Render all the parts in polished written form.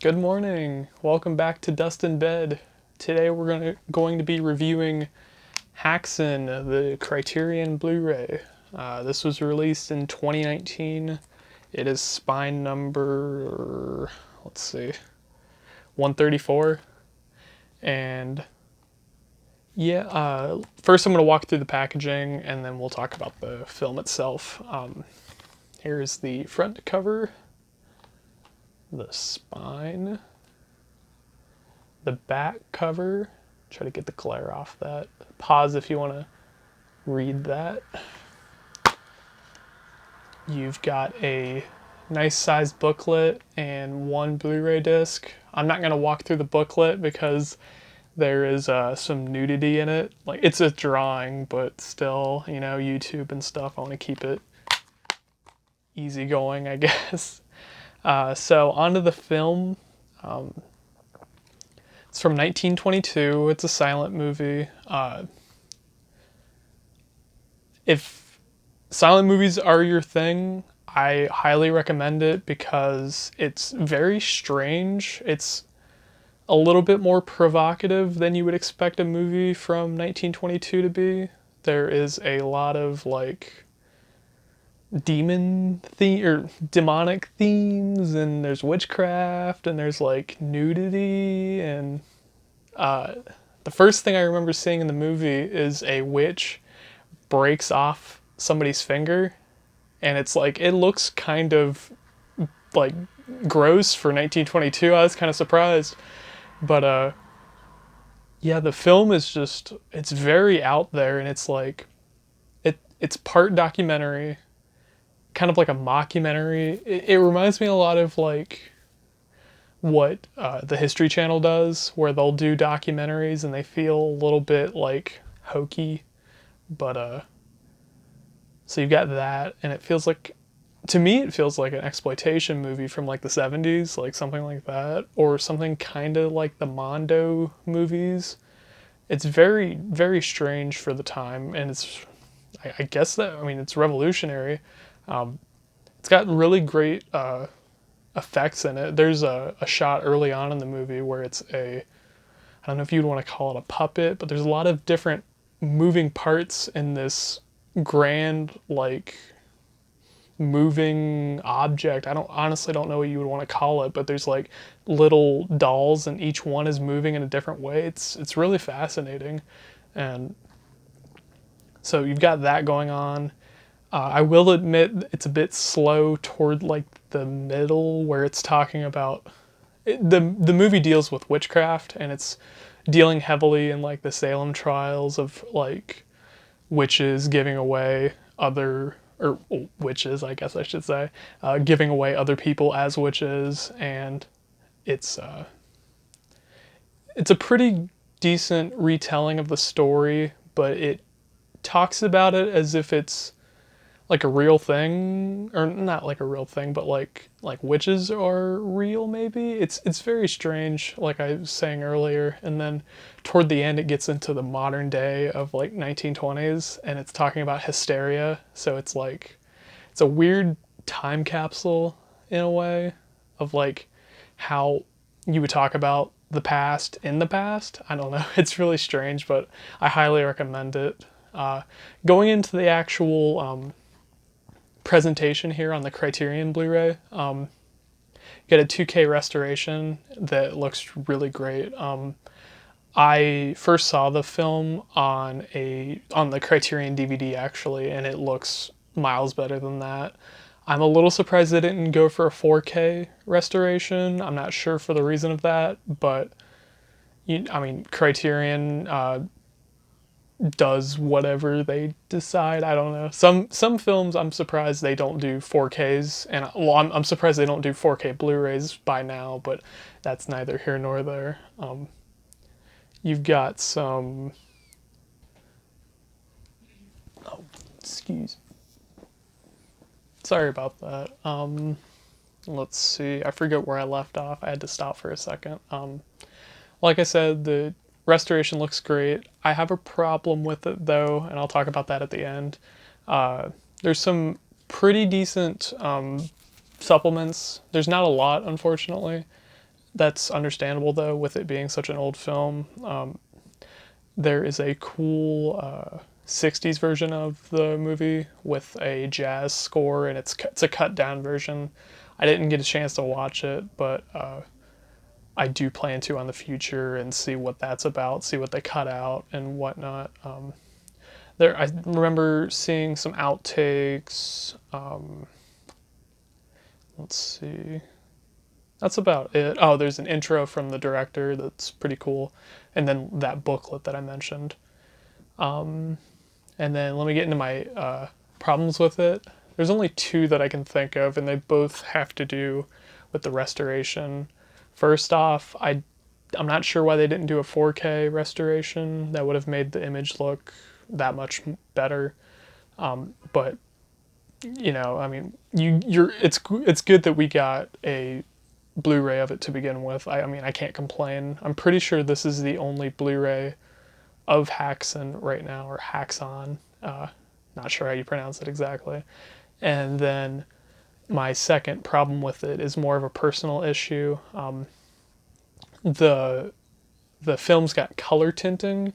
Good morning. Welcome back to Dustinbed. Today we're going to be reviewing Häxan, the Criterion Blu-ray. This was released in 2019. It is spine number, 134. And yeah, first I'm going to walk through the packaging and then we'll talk about the film itself. Here's the front cover, the spine, the back cover. Try to get the glare off that. Pause if you want to read that. You've got a nice sized booklet and one Blu-ray disc. I'm not going to walk through the booklet because there is some nudity in it. Like, it's a drawing, but still, YouTube and stuff, I want to keep it easygoing, I guess. So onto the film. It's from 1922. It's a silent movie. If silent movies are your thing, I highly recommend it because it's very strange. It's a little bit more provocative than you would expect a movie from 1922 to be. There is a lot of demonic themes, and there's witchcraft, and there's nudity, and the first thing I remember seeing in the movie is a witch breaks off somebody's finger, and it looks kind of gross for 1922. I was kind of surprised, but yeah, the film is it's very out there, and it's part documentary, kind of like a mockumentary. It reminds me a lot of what the History Channel does, where they'll do documentaries and they feel a little bit hokey, but so you've got that, and to me it feels like an exploitation movie from the 70s, something like that, or something kind of like the Mondo movies. It's very, very strange for the time, and I guess it's revolutionary. It's got really great effects in it. There's a shot early on in the movie where I don't know if you'd want to call it a puppet, but there's a lot of different moving parts in this grand, moving object. Honestly don't know what you would want to call it, but there's little dolls, and each one is moving in a different way. It's really fascinating. And so you've got that going on. I will admit it's a bit slow toward the middle, where it's talking about the movie deals with witchcraft, and it's dealing heavily in the Salem trials of witches giving away witches, I guess I should say, giving away other people as witches, and it's a pretty decent retelling of the story, but it talks about it as if it's a real thing, or not a real thing, but like witches are real, maybe. It's very strange, like I was saying earlier. And then toward the end it gets into the modern day of 1920s, and it's talking about hysteria. So it's a weird time capsule in a way of how you would talk about the past in the past. I don't know. It's really strange, but I highly recommend it. Going into the actual presentation here on the Criterion Blu-ray, you get a 2K restoration that looks really great. I first saw the film on the Criterion DVD actually, and it looks miles better than that. I'm a little surprised they didn't go for a 4K restoration. I'm not sure for the reason of that, but Criterion does whatever they decide. I don't know. Some films I'm surprised they don't do 4Ks, and I'm surprised they don't do 4K Blu-rays by now, but that's neither here nor there. You've got some excuse. Sorry about that. Let's see. I forget where I left off. I had to stop for a second. Like I said, the restoration looks great. I have a problem with it though, and I'll talk about that at the end. There's some pretty decent supplements. There's not a lot, unfortunately. that's understandable though, with it being such an old film. There is a cool 60s version of the movie with a jazz score, and it's a cut down version. I didn't get a chance to watch it, but I do plan to on the future and see what that's about, see what they cut out and whatnot. I remember seeing some outtakes. Let's see. That's about it. Oh, there's an intro from the director that's pretty cool, and then that booklet that I mentioned. And then let me get into my problems with it. There's only two that I can think of, and they both have to do with the restoration. First off, I'm not sure why they didn't do a 4K restoration. That would have made the image look that much better. But you know, I mean, it's good that we got a Blu-ray of it to begin with. I mean, I can't complain. I'm pretty sure this is the only Blu-ray of Häxan right now, or Häxan. Not sure how you pronounce it exactly. And then my second problem with it is more of a personal issue. The the film's got color tinting,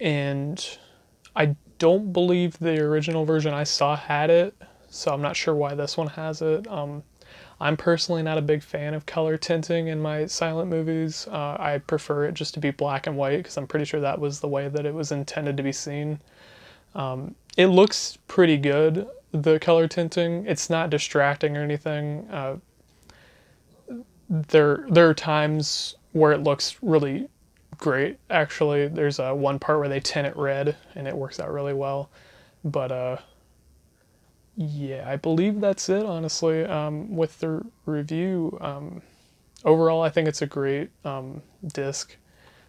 and I don't believe the original version I saw had it, so I'm not sure why this one has it. I'm personally not a big fan of color tinting in my silent movies. I prefer it just to be black and white because I'm pretty sure that was the way that it was intended to be seen. It looks pretty good, the color tinting. It's not distracting or anything. There are times where it looks really great. Actually, there's one part where they tint it red and it works out really well. But yeah, I believe that's it, honestly, with the review. Overall, I think it's a great disc.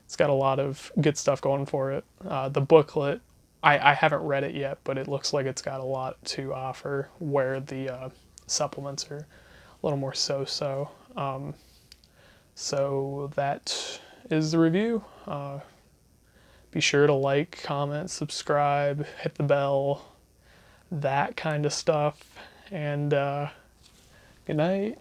It's got a lot of good stuff going for it. The booklet, I haven't read it yet, but it looks like it's got a lot to offer, where the supplements are a little more so-so. So that is the review. Be sure to like, comment, subscribe, hit the bell, that kind of stuff. And good night.